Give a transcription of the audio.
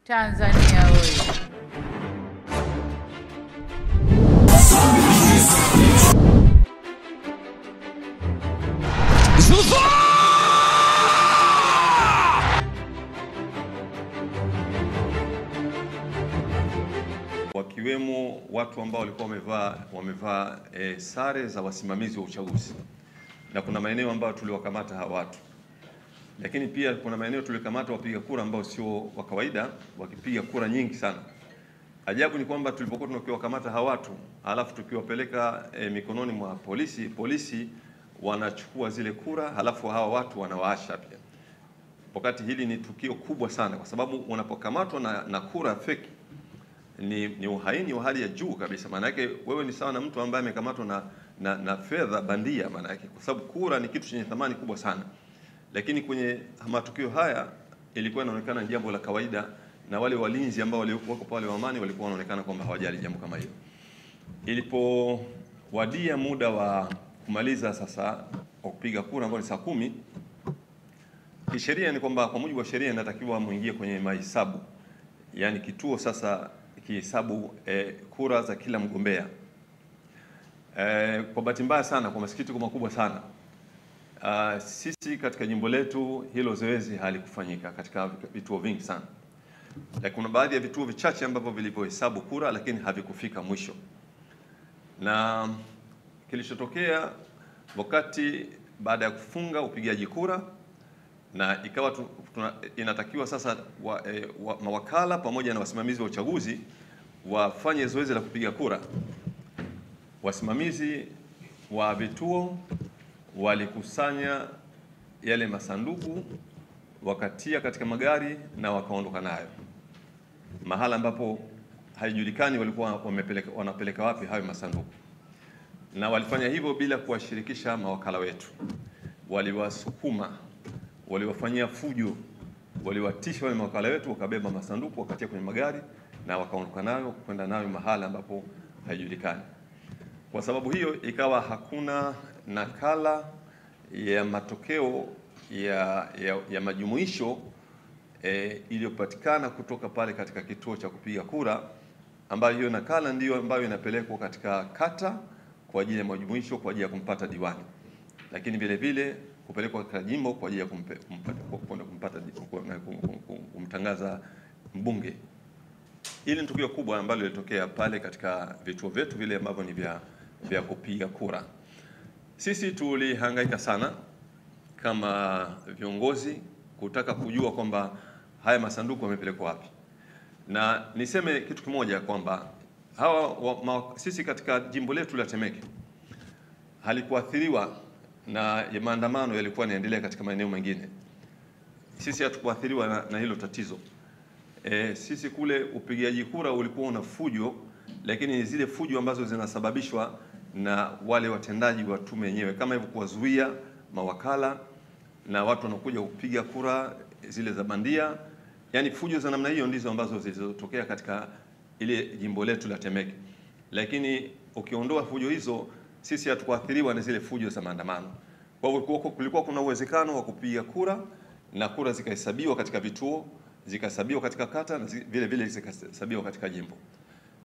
Tanzania oyee! Wakiwemo watu ambao walikuwa wamevaa sare za wasimamizi wa uchaguzi, na kuna maeneo ambayo tuliwakamata hawa watu, lakini pia kuna maeneo tulikamata wapiga kura ambao sio wa kawaida wakipiga kura nyingi sana. Ajabu ni kwamba tulipokuwa tunakiwakamata hawa watu halafu tukiwapeleka mikononi mwa polisi wanachukua zile kura halafu hawa watu wanawaasha pia. Wakati hili ni tukio kubwa sana, kwa sababu unapokamatwa na kura feki ni uhaini wa hali ya juu kabisa. Maana yake wewe ni sawa na mtu ambaye amekamatwa na fedha bandia, maana yake, kwa sababu kura ni kitu chenye thamani kubwa sana. Lakini kwenye matukio haya ilikuwa inaonekana jambo la kawaida, na wale walinzi ambao walikuwa pale wa amani walikuwa wanaonekana kwamba hawajali jambo kama hilo. Ilipowadia muda wa kumaliza sasa wa kupiga kura ambao ni saa 10, kisheria ni kwamba kwa mujibu wa sheria inatakiwa muingie kwenye mahesabu, yani kituo sasa kihesabu kura za kila mgombea. Kwa bahati mbaya sana, kwa masikitiko makubwa sana, sisi katika jimbo letu hilo zoezi halikufanyika katika vituo vingi sana. Kuna baadhi ya vituo vichache ambavyo vilivyohesabu kura lakini havikufika mwisho. Na kilichotokea wakati baada ya kufunga upigaji kura na ikawa inatakiwa sasa mawakala pamoja na wasimamizi wa uchaguzi wafanye zoezi la kupiga kura, wasimamizi wa vituo walikusanya yale masanduku wakatia katika magari na wakaondoka nayo mahala ambapo haijulikani walikuwa wanapeleka wapi hayo masanduku, na walifanya hivyo bila kuwashirikisha mawakala wetu. Waliwasukuma, waliwafanyia fujo, waliwatisha wale mawakala wetu, wakabeba masanduku wakatia kwenye magari na wakaondoka nayo kwenda nayo mahala ambapo haijulikani. Kwa sababu hiyo ikawa hakuna nakala ya matokeo ya majumuisho iliyopatikana kutoka pale katika kituo cha kupiga kura, ambayo hiyo nakala ndiyo ambayo inapelekwa katika kata kwa ajili ya majumuisho kwa ajili ya kumpata diwani, lakini vile vile kupelekwa katika jimbo kwa ajili ya kumtangaza mbunge. Hili ni tukio kubwa ambalo lilitokea pale katika vituo vyetu vile ambavyo ni vya kupiga kura. Sisi tulihangaika sana kama viongozi kutaka kujua kwamba haya masanduku yamepelekwa wapi. Na niseme kitu kimoja kwamba sisi katika jimbo letu la Temeke halikuathiriwa na maandamano yalikuwa yanaendelea katika maeneo mengine. Sisi hatukuathiriwa na hilo tatizo. Sisi kule upigaji kura ulikuwa una fujo, lakini zile fujo ambazo zinasababishwa na wale watendaji wa tume yenyewe, kama hivyo kuwazuia mawakala na watu wanakuja kupiga kura zile za bandia, yani fujo za namna hiyo ndizo ambazo zilizotokea katika ile jimbo letu la Temeke. Lakini ukiondoa fujo hizo, sisi hatukuathiriwa na zile fujo za maandamano. Kwa hivyo kulikuwa kuna uwezekano wa kupiga kura na kura zikahesabiwa katika vituo, zikahesabiwa katika kata na vile vile zikahesabiwa katika jimbo.